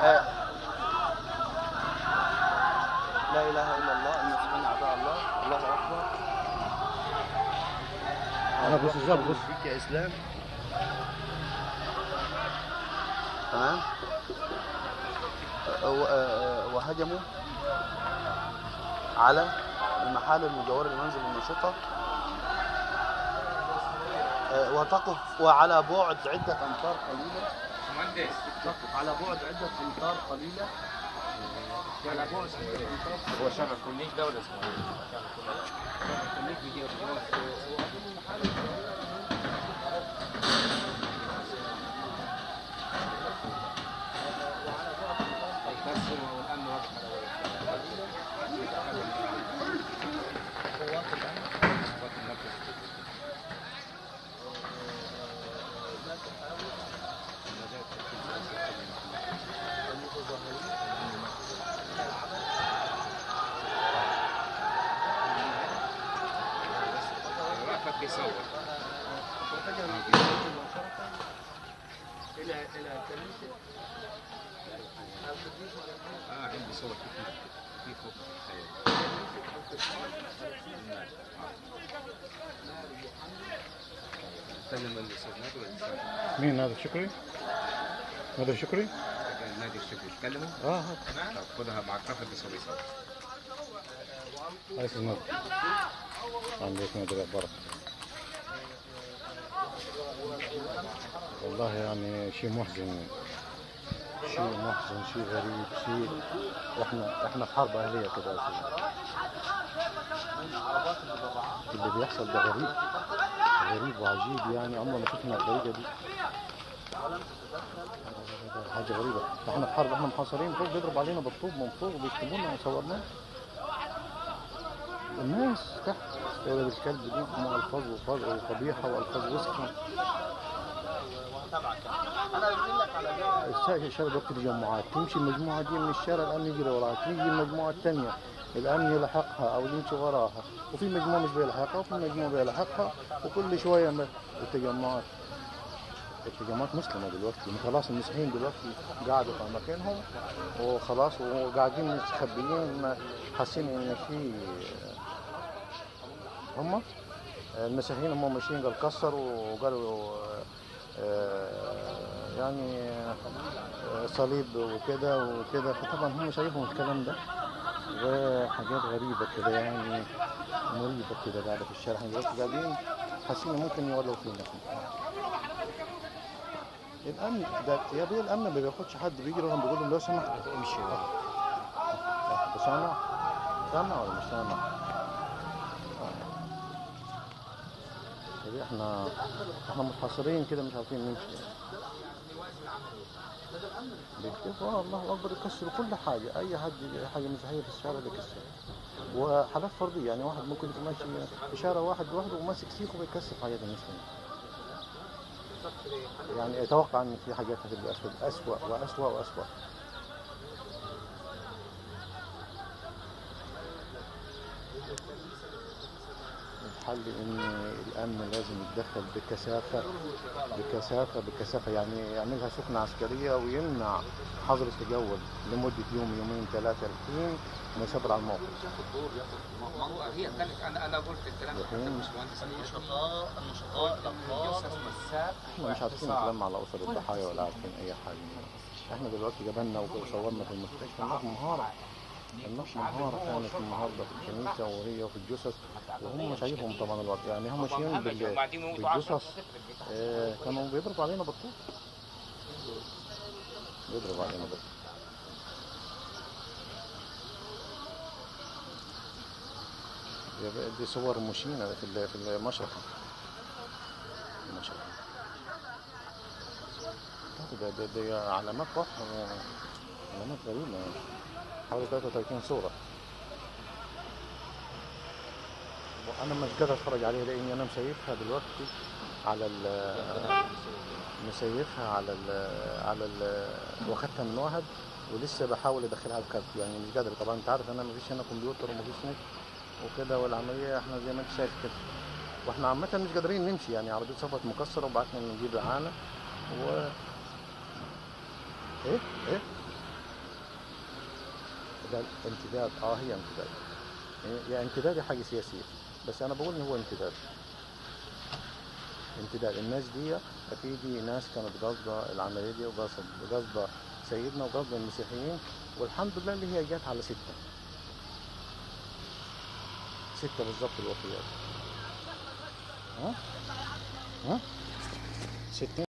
آه، لا اله الا الله، المسلمين اعداء الله، الله اكبر. انا بص ازاي بص فيك يا اسلام. تمام. وهجموا على المحال المجاورة لمنزل النشطة، وتقف وعلى بعد عدة أمتار قليلة. تقف على بعد عدة أمتار قليلة. على بعد عدة أمتار. هو شارع الكورنيش ده ولا اسمه ايه؟ شارع الكورنيش بيجي بيصور الى كنيسه عندي صور كتير فوق. مين نادر شكري؟ نادر شكري؟ نادر شكري تكلموا؟ طب خدها مع الكفر بيصور. عايز نادر. عندك نادر بركة. والله يعني شيء محزن، شيء غريب، شيء احنا في حرب اهليه كده. اللي بيحصل ده غريب وعجيب، يعني عمرنا ما شفنا الطريقه دي. حاجه غريبه. احنا في حرب، احنا محاصرين، فوق بيضرب علينا بالطوب من فوق وبيشتمونا وصورناه. الناس تحت يا ولد الكلب دي الفاظ وقبيحه والفاظ وسخه. الشارع دلوقتي تجمعات، تمشي المجموعه دي من الشارع الامن يجري وراها، تيجي المجموعه الثانيه الامن يلحقها او يمشي وراها، وفي مجموعه مش بيلحقها وفي مجموعه بيلحقها، وكل شويه التجمعات مسلمه دلوقتي. خلاص المسيحيين دلوقتي قاعدوا في اماكنهم وخلاص، وقاعدين مستخبيين، حاسين ان في هم المسيحيين هم ماشيين قال كسروا وقالوا يعني صليب وكده، فطبعا هم شايفهم الكلام ده وحاجات غريبة كده، يعني مريبة كده قاعدة في الشارع. احنا دلوقتي قاعدين حاسين ممكن يولوا فينا. الأمن ده يا بيه، الأمن ما بياخدش حد، بيجي لهم بيقول لهم لو سمحت امشي. سامع ولا مش سامع؟ احنا متحصرين كده مش عارفين نمشي. بيكتبوا الله اكبر، يكسروا كل حاجه، اي حاجه مسيحيه في الشارع بيكسرها. وحالات فرديه، يعني واحد ممكن يكون ماشي في شارع واحد لوحده وماسك سيخ وبيكسر حاجات المسلمين. يعني اتوقع ان في حاجات هتبقى اسوء واسوء واسوء. الحل ان الامن لازم يتدخل بكثافه، يعني يعملها سخنه عسكريه ويمنع حظر التجول لمده يومين 3 الحين ويصبر على الموقف. هي كانت انا قلت الكلام ده باشمهندس النشطاء الأطفال احنا مش عارفين نتلم على اسر الضحايا ولا عارفين اي حاجه. احنا دلوقتي جبنا وصورنا في المستشفى الناس منهاره كانت النهارده في الكنيسه وهي في الجثث، وهم شايفهم طبعا الوقت، يعني هم ماشيين بالجثث. كانوا بيضربوا علينا بالطوب، دي صور مشينه في المشرحه. دي علامات واضحه، علامات غريبه، حوالي 33 صورة. وأنا مش قادر أتفرج عليها لأني أنا مسيفها دلوقتي على واخدتها من واحد ولسه بحاول أدخلها على الكارت، يعني مش قادر. طبعا أنت عارف أنا مفيش هنا كمبيوتر ومفيش نت وكده، والعملية إحنا زي ما أنت شايف كده، وإحنا عامة مش قادرين نمشي، يعني عربية صفت مكسرة وبعتنا نجيب معانا إيه امتداد. هي امتداد، يا امتداد يا حاجة سياسية، بس أنا بقول إن هو امتداد. الناس دي أكيد ناس كانت قاصدة العملية دي، وقاصدة سيدنا وقاصدة المسيحيين، والحمد لله اللي هي جت على 6 بالضبط الوفيات. 6